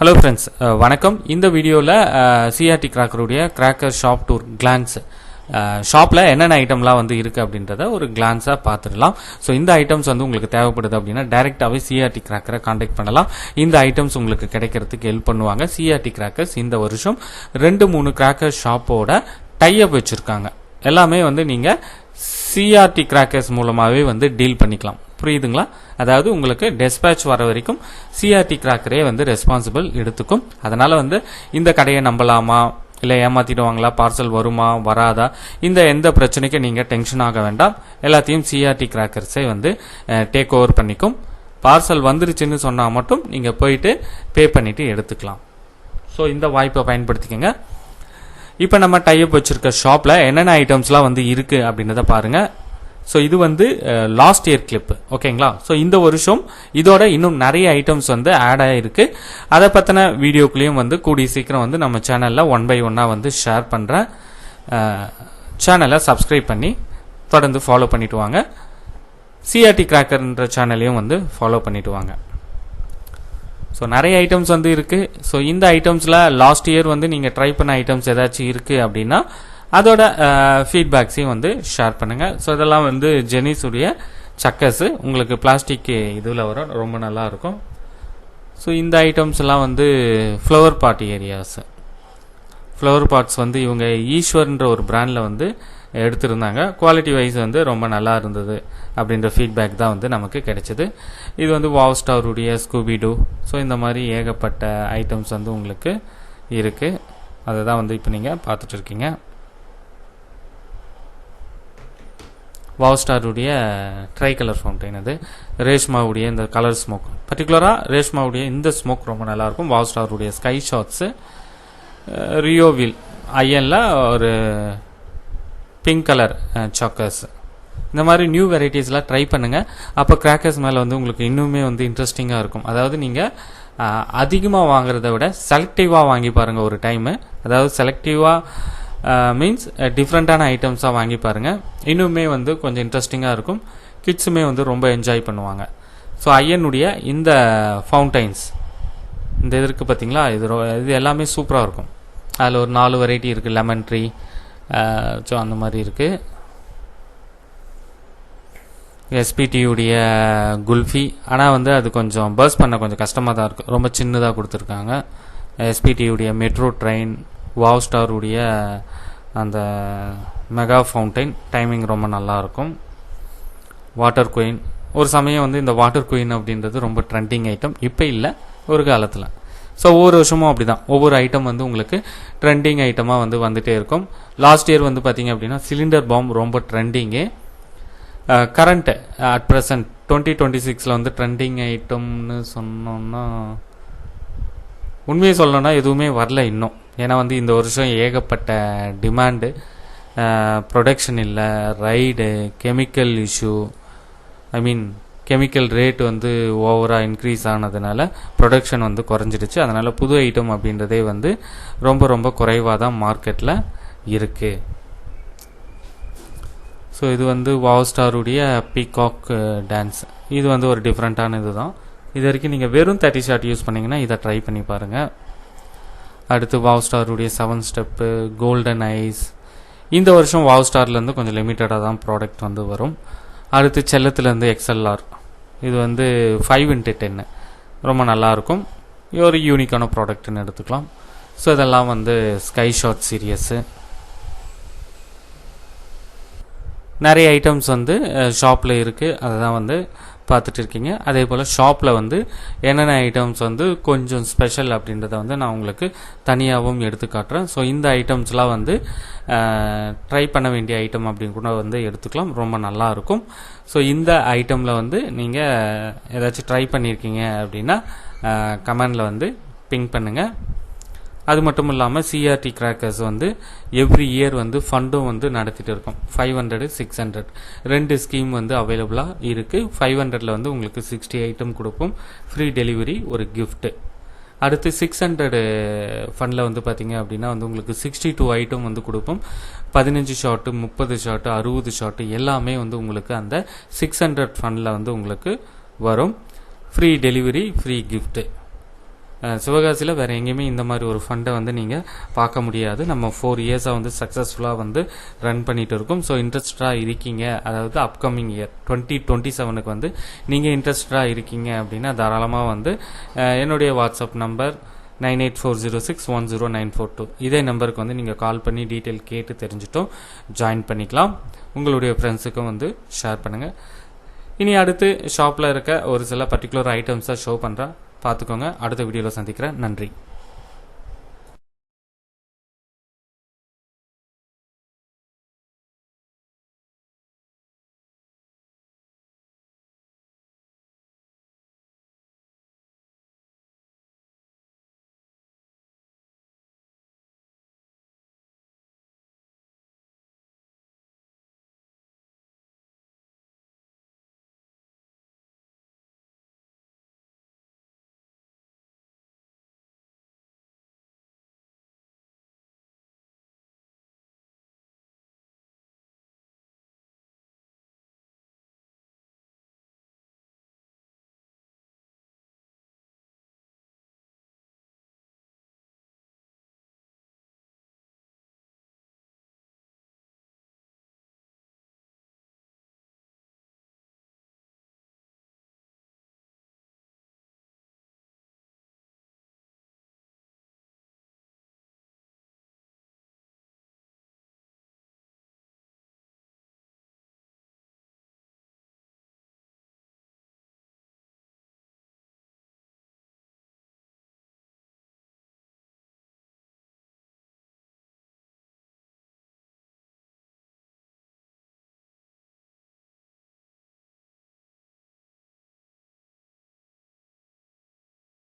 Hello friends, வணக்கம். இந்த வீடியோவில் சிஆர்டி கிராக்கருடைய கிராக்கர் ஷாப் டூர் கிளான்ஸ் ஷாப்பில் என்னென்ன ஐட்டம்லாம் வந்து இருக்குது அப்படின்றத ஒரு கிளான்ஸாக பார்த்துடலாம். ஸோ இந்த ஐட்டம்ஸ் வந்து உங்களுக்கு தேவைப்படுது அப்படின்னா டைரெக்டாகவே சிஆர்டி கிராக்கரை காண்டாக்ட் பண்ணலாம். இந்த ஐட்டம்ஸ் உங்களுக்கு கிடைக்கிறதுக்கு ஹெல்ப் பண்ணுவாங்க. சிஆர்டி கிராக்கர்ஸ் இந்த வருஷம் 2-3 கிராக்கர் ஷாப்போட டைஅப் வச்சுருக்காங்க. எல்லாமே வந்து நீங்கள் சிஆர்டி கிராக்கர்ஸ் மூலமாகவே வந்து டீல் பண்ணிக்கலாம். புரியுதுங்களா? அதாவது உங்களுக்கு டெஸ்பேட்ச் வர வரைக்கும் சிஆர்டி கிராக்கரே வந்து ரெஸ்பான்சிபிள் எடுத்துக்கும். அதனால வந்து இந்த கடையை நம்பலாமா, இல்லை ஏமாத்திடுவாங்களா, பார்சல் வருமா வராதா, இந்த எந்த பிரச்சனைக்கும் நீங்கள் டென்ஷன் ஆக வேண்டாம். எல்லாத்தையும் சிஆர்டி கிராக்கர்ஸே வந்து டேக் ஓவர் பண்ணிக்கும். பார்சல் வந்துருச்சுன்னு சொன்னால் மட்டும் நீங்கள் போயிட்டு பே பண்ணிட்டு எடுத்துக்கலாம். ஸோ இந்த வாய்ப்பை பயன்படுத்திக்கங்க. இப்போ நம்ம டைப் வச்சிருக்க ஷாப்பில் என்னென்ன ஐட்டம்ஸ்லாம் வந்து இருக்குது அப்படின்றத பாருங்கள். ஸோ இது வந்து லாஸ்ட் இயர் கிளிப், ஓகேங்களா? ஸோ இந்த வருஷம் இதோட இன்னும் நிறைய ஐட்டம்ஸ் வந்து ஆட் ஆகிருக்கு. அதை பற்றின வீடியோக்குள்ளேயும் வந்து கூடிய சீக்கிரம் வந்து நம்ம சேனலில் 1 by 1 வந்து ஷேர் பண்ணுறேன். சேனலை சப்ஸ்கிரைப் பண்ணி தொடர்ந்து ஃபாலோ பண்ணிட்டு வாங்க. சிஆர்டி கிராக்கர்ன்ற சேனலையும் வந்து ஃபாலோ பண்ணிட்டு வாங்க. ஸோ நிறைய ஐட்டம்ஸ் வந்து இருக்குது. ஸோ இந்த ஐட்டம்ஸில் லாஸ்ட் இயர் வந்து நீங்கள் ட்ரை பண்ண ஐட்டம்ஸ் ஏதாச்சும் இருக்குது அப்படின்னா அதோட ஃபீட்பேக்ஸையும் வந்து ஷேர் பண்ணுங்கள். ஸோ இதெல்லாம் வந்து ஜெனிஸுடைய சக்கர்ஸு உங்களுக்கு பிளாஸ்டிக் இதில் வரும், ரொம்ப நல்லா இருக்கும். ஸோ இந்த ஐட்டம்ஸ் எல்லாம் வந்து flower pot areas. Flower pots வந்து இவங்க ஈஸ்வர்ன்ற ஒரு பிராண்டில் வந்து எடுத்திருந்தாங்க. குவாலிட்டி வைஸ் வந்து ரொம்ப நல்லா இருந்தது அப்படின்ற ஃபீட்பேக் தான் வந்து நமக்கு கிடைச்சது. இது வந்து வாவ் ஸ்டாருடைய ஸ்கூபிடூ. ஸோ இந்த மாதிரி ஏகப்பட்ட ஐட்டம்ஸ் வந்து உங்களுக்கு இருக்குது. அதை தான் வந்து இப்போ நீங்கள் பார்த்துட்டு இருக்கீங்க. வாவ் ஸ்டாருடைய ட்ரை கலர் ஃபவுண்டைன், அது ரேஷ்மாவுடைய இந்த கலர் ஸ்மோக், பர்டிகுலராக ரேஷ்மாவுடைய இந்த ஸ்மோக் ரொம்ப நல்லாயிருக்கும். வாவ் ஸ்டாருடைய ஸ்கை ஷாட்ஸு, ரியோவில் ஐயனில் ஒரு பிங்க் கலர் சாக்கர்ஸ், இந்த மாதிரி நியூ வெரைட்டிஸ்லாம் ட்ரை பண்ணுங்கள். அப்போ கிராக்கர்ஸ் மேலே வந்து உங்களுக்கு இன்னுமே வந்து இன்ட்ரெஸ்டிங்காக இருக்கும். அதாவது நீங்கள் அதிகமாக வாங்குறத விட செலக்டிவாக வாங்கி பாருங்கள் ஒரு டைமு. அதாவது செலக்டிவாக மீன்ஸ் டிஃப்ரெண்ட்டான ஐட்டம்ஸாக வாங்கி பாருங்கள். இன்னுமே வந்து கொஞ்சம் இன்ட்ரெஸ்டிங்காக இருக்கும். கிட்ஸுமே வந்து ரொம்ப என்ஜாய் பண்ணுவாங்க. ஸோ ஐயனுடைய இந்த ஃபவுண்டைன்ஸ், இந்த இது இருக்குது பார்த்தீங்களா, இது எல்லாமே சூப்பராக இருக்கும். அதில் ஒரு 4 வெரைட்டி இருக்குது. லெமன் ட்ரீ, ஸோ அந்த மாதிரி இருக்குது. எஸ்பிடியுடைய குல்ஃபி, ஆனால் வந்து அது கொஞ்சம் பர்ஸ் பண்ண கொஞ்சம் கஷ்டமாக தான் இருக்கும், ரொம்ப சின்னதாக கொடுத்துருக்காங்க. எஸ்பிடியுடைய மெட்ரோ ட்ரெயின், வாவ் ஸ்டாருடைய அந்த மெகா ஃபவுண்டைன், டைமிங் ரொம்ப நல்லாயிருக்கும். வாட்டர் குயின், ஒரு சமயம் வந்து இந்த வாட்டர் குயின் அப்படின்றது ரொம்ப ட்ரெண்டிங் ஐட்டம். இப்போ இல்லை, ஒரு காலத்தில். ஸோ ஒவ்வொரு வருஷமும் அப்படி தான், ஒவ்வொரு ஐட்டம் வந்து உங்களுக்கு ட்ரெண்டிங் ஐட்டமாக வந்து வந்துகிட்டே இருக்கும். லாஸ்ட் இயர் வந்து பார்த்தீங்க அப்படின்னா சிலிண்டர் பாம் ரொம்ப ட்ரெண்டிங்கு. கரண்ட் அட் ப்ரெசன்ட் 2026 வந்து ட்ரெண்டிங் ஐட்டம்னு சொன்னோன்னா, உண்மையை சொல்லணும்னா எதுவுமே வரல இன்னும். ஏன்னா வந்து இந்த வருஷம் ஏகப்பட்ட டிமாண்டு, ப்ரொடக்ஷன் இல்லை, ரைடு, கெமிக்கல் இஷ்யூ, ஐ மீன் கெமிக்கல் ரேட் வந்து ஓவராக இன்க்ரீஸ் ஆனதுனால ப்ரொடக்ஷன் வந்து குறைஞ்சிடுச்சு. அதனால் புது ஐட்டம் அப்படின்றதே வந்து ரொம்ப ரொம்ப குறைவாக தான் மார்க்கெட்டில் இருக்குது. ஸோ இது வந்து வாவ் ஸ்டாருடைய பீகாக் டான்ஸ், இது வந்து ஒரு டிஃப்ரெண்ட்டான இது தான். இது வரைக்கும் நீங்கள் வெறும் 30 ஷாட் யூஸ் பண்ணிங்கன்னா இதை ட்ரை பண்ணி பாருங்கள். அடுத்து வாவ் ஸ்டாருடைய 7 ஸ்டெப்பு, கோல்டன் ஐஸ். இந்த வருஷம் வாவ் ஸ்டார்லேருந்து கொஞ்சம் லிமிட்டடாக தான் ப்ராடக்ட் வந்து வரும். அடுத்து செல்லத்துலேருந்து XLR, இது வந்து 5x10 ரொம்ப நல்லாயிருக்கும். ஒரு யூனிக்கான ப்ராடக்ட்னு எடுத்துக்கலாம். ஸோ இதெல்லாம் வந்து ஸ்கை ஷாட் சீரியஸு. நிறைய ஐட்டம்ஸ் வந்து ஷாப்பில் இருக்குது, அதை தான் வந்து பார்த்துட்டு இருக்கீங்க. அதே போல் ஷாப்பில் வந்து என்னென்ன ஐட்டம்ஸ் வந்து கொஞ்சம் ஸ்பெஷல் அப்படின்றத வந்து நான் உங்களுக்கு தனியாகவும் எடுத்து காட்டுறேன். ஸோ இந்த ஐட்டம்ஸ்லாம் வந்து ட்ரை பண்ண வேண்டிய ஐட்டம் அப்படின்னு கூட வந்து எடுத்துக்கலாம், ரொம்ப நல்லாயிருக்கும். ஸோ இந்த ஐட்டமில் வந்து நீங்கள் ஏதாச்சும் ட்ரை பண்ணியிருக்கீங்க அப்படின்னா கமெண்டில் வந்து பிங் பண்ணுங்கள். அது மட்டும் இல்லாமல் சிஆர்டி கிராக்கர்ஸ் வந்து எவ்ரி இயர் வந்து ஃபண்டும் வந்து நடத்திட்டு இருக்கோம். 500, 600 2 ஸ்கீம் வந்து அவைலபிளாக இருக்குது. 500ல் வந்து உங்களுக்கு 60 ஐட்டம் கொடுப்போம், ஃப்ரீ டெலிவரி, ஒரு கிஃப்ட்டு. அடுத்து 600 ஃபண்டில் வந்து பார்த்தீங்க அப்படின்னா வந்து உங்களுக்கு 62 ஐட்டம் வந்து கொடுப்போம். 15 ஷாட்டு, 30 ஷாட்டு, 60 ஷாட்டு எல்லாமே வந்து உங்களுக்கு அந்த 600 ஃபண்டில் வந்து உங்களுக்கு வரும். Free delivery, free gift. சிவகாசியில் வேறு எங்கேயுமே இந்த மாதிரி ஒரு ஃபண்டை வந்து நீங்கள் பார்க்க முடியாது. நம்ம 4 இயர்ஸாக வந்து சக்ஸஸ்ஃபுல்லாக வந்து ரன் பண்ணிகிட்டு இருக்கோம். ஸோ இன்ட்ரெஸ்டடாக இருக்கீங்க, அதாவது அப்கமிங் இயர் 2027க்கு வந்து நீங்கள் இன்ட்ரெஸ்டடாக இருக்கீங்க அப்படின்னா தாராளமாக வந்து என்னுடைய வாட்ஸ்அப் நம்பர் 9840610942 இதே நம்பருக்கு வந்து நீங்கள் கால் பண்ணி டீட்டெயில் கேட்டு தெரிஞ்சுட்டோம் ஜாயின் பண்ணிக்கலாம். உங்களுடைய ஃப்ரெண்ட்ஸுக்கும் வந்து ஷேர் பண்ணுங்கள். இனி அடுத்து ஷாப்பில் இருக்க ஒரு சில பர்டிகுலர் ஐட்டம்ஸை ஷோ பண்ணுறேன், பார்த்துக்கோங்க. அடுத்த வீடியோவில் சந்திக்கிறேன். நன்றி.